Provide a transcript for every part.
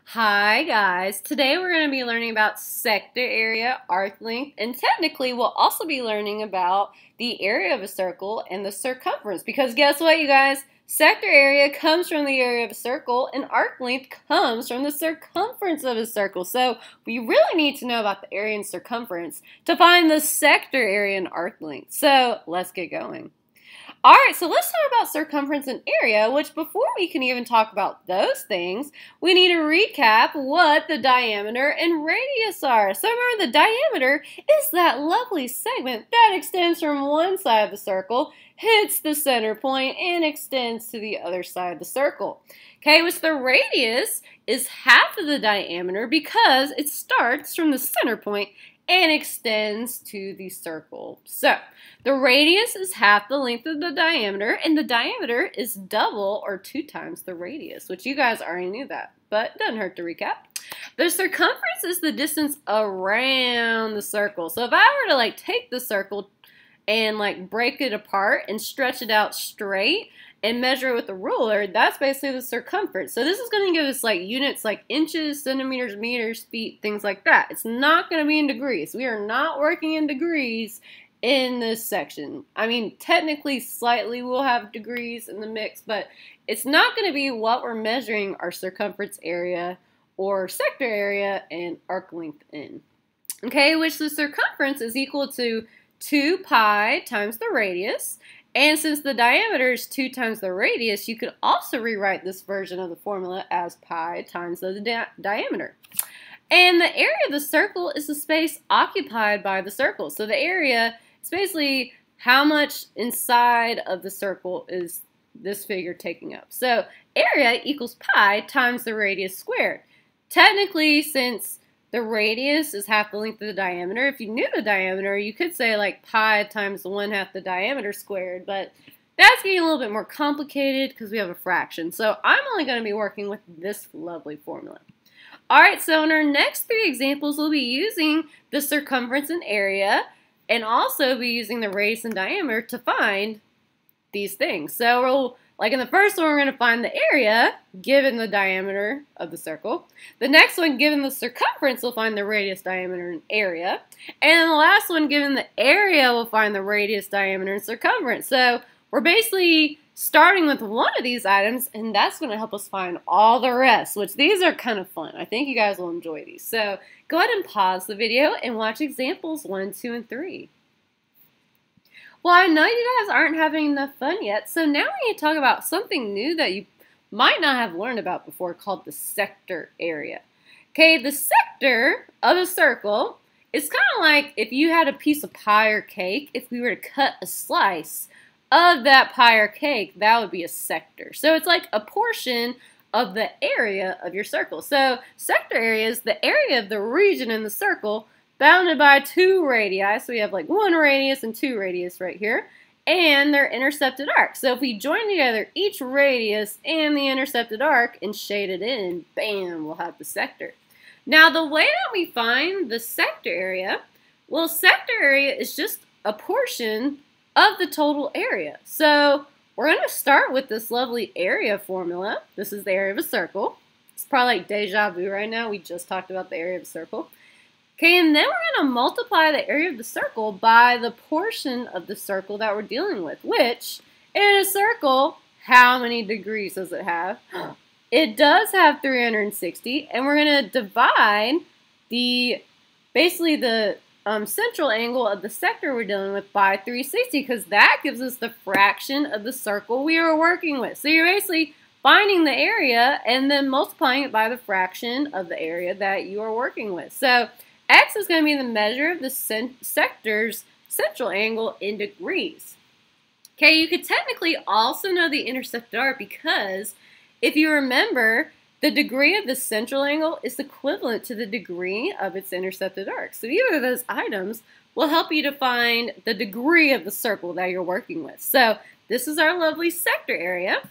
Hi guys, today we're going to be learning about sector area, arc length, and technically we'll also be learning about the area of a circle and the circumference, because guess what you guys? Sector area comes from the area of a circle and arc length comes from the circumference of a circle. So we really need to know about the area and circumference to find the sector area and arc length. So let's get going. Alright, so let's talk about circumference and area, which before we can even talk about those things, we need to recap what the diameter and radius are. So remember, the diameter is that lovely segment that extends from one side of the circle, hits the center point, and extends to the other side of the circle. Okay, which the radius is half of the diameter because it starts from the center point and extends to the circle. So the radius is half the length of the diameter, and the diameter is double or 2 times the radius, which you guys already knew that, but doesn't hurt to recap. The circumference is the distance around the circle. So if I were to take the circle and break it apart and stretch it out straight and measure it with a ruler, that's basically the circumference. So this is going to give us units like inches, centimeters, meters, feet, things like that. It's not going to be in degrees. We are not working in degrees in this section. I mean, technically slightly we'll have degrees in the mix, but it's not going to be what we're measuring our circumference area or sector area and arc length in. Okay, which the circumference is equal to 2 pi times the radius. And since the diameter is 2 times the radius, you could also rewrite this version of the formula as pi times the diameter. And the area of the circle is the space occupied by the circle. So the area is basically how much inside of the circle is this figure taking up. So area equals pi times the radius squared. Technically, since the radius is half the length of the diameter, if you knew the diameter, you could say pi times 1/2 the diameter squared, but that's getting a little bit more complicated because we have a fraction. So I'm only going to be working with this lovely formula. Alright, so in our next 3 examples, we'll be using the circumference and area, and also be using the radius and diameter to find these things. So we'll in the first one, we're going to find the area given the diameter of the circle. The next one, given the circumference, we'll find the radius, diameter, and area. And the last one, given the area, we'll find the radius, diameter, and circumference. So we're basically starting with one of these items, and that's going to help us find all the rest, which these are kind of fun. I think you guys will enjoy these. So go ahead and pause the video and watch examples 1, 2, and 3. Well, I know you guys aren't having enough fun yet, so now we need to talk about something new that you might not have learned about before called the sector area. Okay, the sector of a circle is kind of like if you had a piece of pie or cake. If we were to cut a slice of that pie or cake, that would be a sector. So it's like a portion of the area of your circle. So sector area is the area of the region in the circle bounded by 2 radii, so we have 1 radius and 2 radius right here, and their intercepted arc. So if we join together each radius and the intercepted arc and shade it in, bam, we'll have the sector. Now the way that we find the sector area, well, sector area is just a portion of the total area. So we're going to start with this lovely area formula. This is the area of a circle. It's probably like deja vu right now. We just talked about the area of a circle. Okay, and then we're going to multiply the area of the circle by the portion of the circle that we're dealing with, which, in a circle, how many degrees does it have? It does have 360, and we're going to divide basically the central angle of the sector we're dealing with by 360, because that gives us the fraction of the circle we are working with. So you're basically finding the area and then multiplying it by the fraction of the area that you are working with. So x is going to be the measure of the sector's central angle in degrees. Okay, you could technically also know the intercepted arc because if you remember, the degree of the central angle is equivalent to the degree of its intercepted arc. So either of those items will help you to find the degree of the circle that you're working with. So this is our lovely sector area,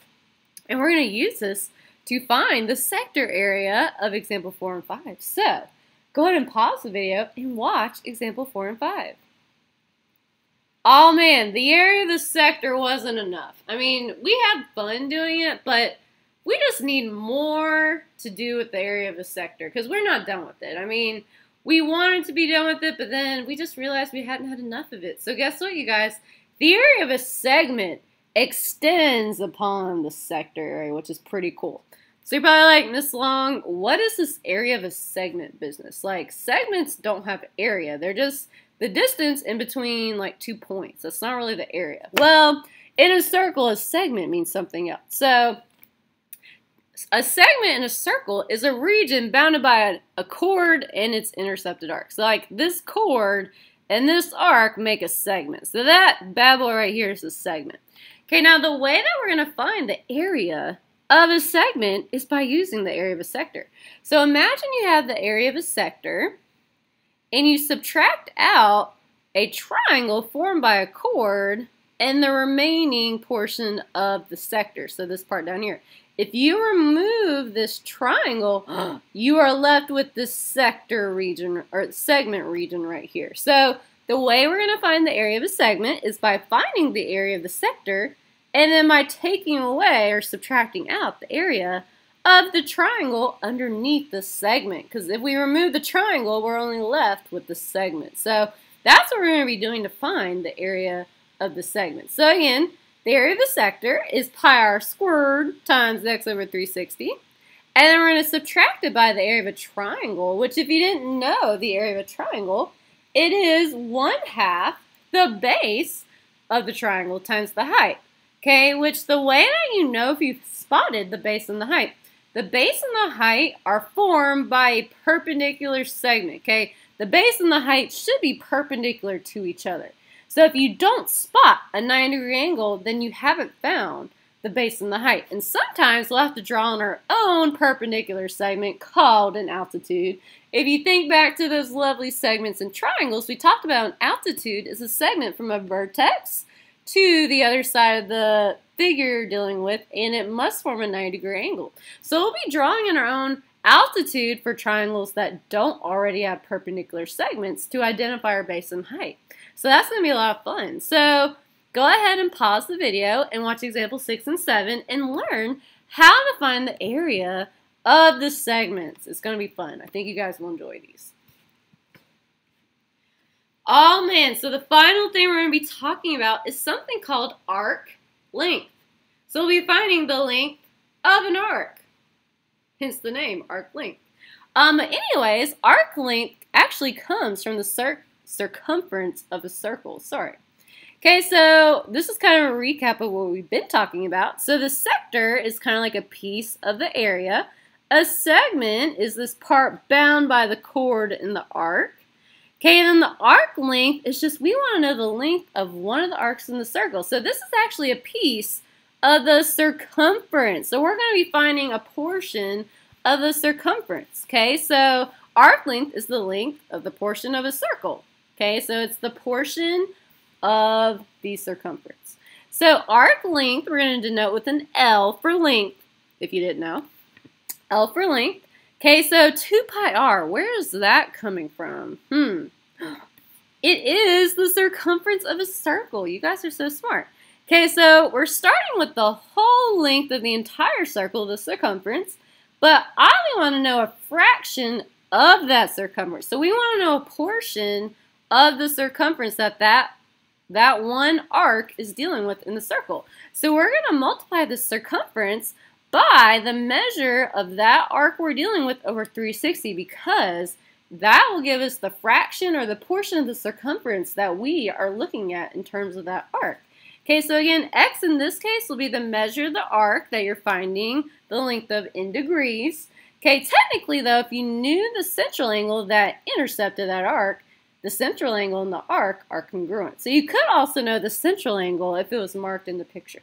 and we're going to use this to find the sector area of example 4 and 5. So go ahead and pause the video and watch example 4 and 5. Oh man, the area of the sector wasn't enough. I mean, we had fun doing it, but we just need more to do with the area of a sector because we're not done with it. I mean, we wanted to be done with it, but then we just realized we hadn't had enough of it. So guess what, you guys? The area of a segment extends upon the sector area, which is pretty cool. So you're probably like, Miss Long, what is this area of a segment business? Like, segments don't have area. They're just the distance in between like 2 points. That's not really the area. Well, in a circle, a segment means something else. So a segment in a circle is a region bounded by a chord and its intercepted arc. So like this chord and this arc make a segment. So that bad boy right here is a segment. Okay, now the way that we're going to find the area of a segment is by using the area of a sector. So imagine you have the area of a sector and you subtract out a triangle formed by a chord and the remaining portion of the sector. So this part down here. If you remove this triangle, you are left with this sector region or segment region right here. So the way we're going to find the area of a segment is by finding the area of the sector and then by taking away or subtracting out the area of the triangle underneath the segment. Because if we remove the triangle, we're only left with the segment. So that's what we're going to be doing to find the area of the segment. So again, the area of the sector is pi r squared times x over 360. And then we're going to subtract it by the area of a triangle, which if you didn't know the area of a triangle, it is 1/2 the base of the triangle times the height. Okay, which the way that you know if you've spotted the base and the height, the base and the height are formed by a perpendicular segment, okay? The base and the height should be perpendicular to each other. So if you don't spot a 90-degree angle, then you haven't found the base and the height. And sometimes we'll have to draw on our own perpendicular segment called an altitude. If you think back to those lovely segments and triangles, we talked about an altitude is a segment from a vertex to the other side of the figure you're dealing with, and it must form a 90-degree angle. So we'll be drawing in our own altitude for triangles that don't already have perpendicular segments to identify our base and height. So that's going to be a lot of fun. So go ahead and pause the video and watch example 6 and 7 and learn how to find the area of the segments. It's going to be fun. I think you guys will enjoy these. Oh man, so the final thing we're going to be talking about is something called arc length. So we'll be finding the length of an arc, hence the name, arc length. Anyways, arc length actually comes from the circumference of a circle, sorry. Okay, so this is kind of a recap of what we've been talking about. So the sector is kind of like a piece of the area. A segment is this part bound by the chord in the arc. Okay, and then the arc length is just, we want to know the length of one of the arcs in the circle. So this is actually a piece of the circumference. So we're going to be finding a portion of the circumference. Okay, so arc length is the length of the portion of a circle. Okay, so it's the portion of the circumference. So arc length, we're going to denote with an L for length, if you didn't know. L for length. Okay, so 2 pi r, where is that coming from? It is the circumference of a circle. You guys are so smart. Okay, so we're starting with the whole length of the entire circle, the circumference, but I only want to know a fraction of that circumference. So we want to know a portion of the circumference that one arc is dealing with in the circle. So we're going to multiply the circumference by the measure of that arc we're dealing with over 360 because that will give us the fraction or the portion of the circumference that we are looking at in terms of that arc. Okay, so again, x in this case will be the measure of the arc that you're finding, the length of in degrees. Okay, technically though, if you knew the central angle that intercepted that arc, the central angle and the arc are congruent. So you could also know the central angle if it was marked in the picture.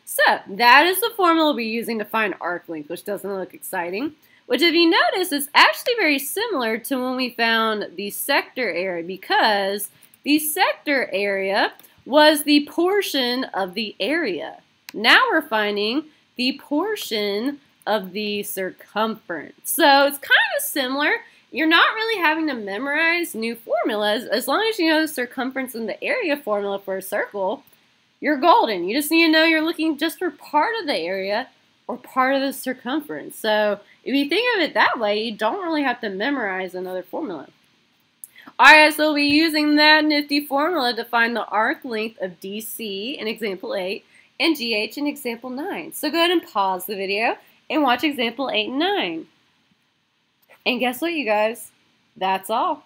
So that is the formula we'll be using to find arc length, which doesn't look exciting. Which if you notice is actually very similar to when we found the sector area because the sector area was the portion of the area. Now we're finding the portion of the circumference. So it's kind of similar. You're not really having to memorize new formulas. As long as you know the circumference and the area formula for a circle, you're golden. You just need to know you're looking just for part of the area or part of the circumference. So if you think of it that way, you don't really have to memorize another formula. Alright, so we'll be using that nifty formula to find the arc length of DC in example 8 and GH in example 9. So go ahead and pause the video and watch example 8 and 9. And guess what, you guys? That's all.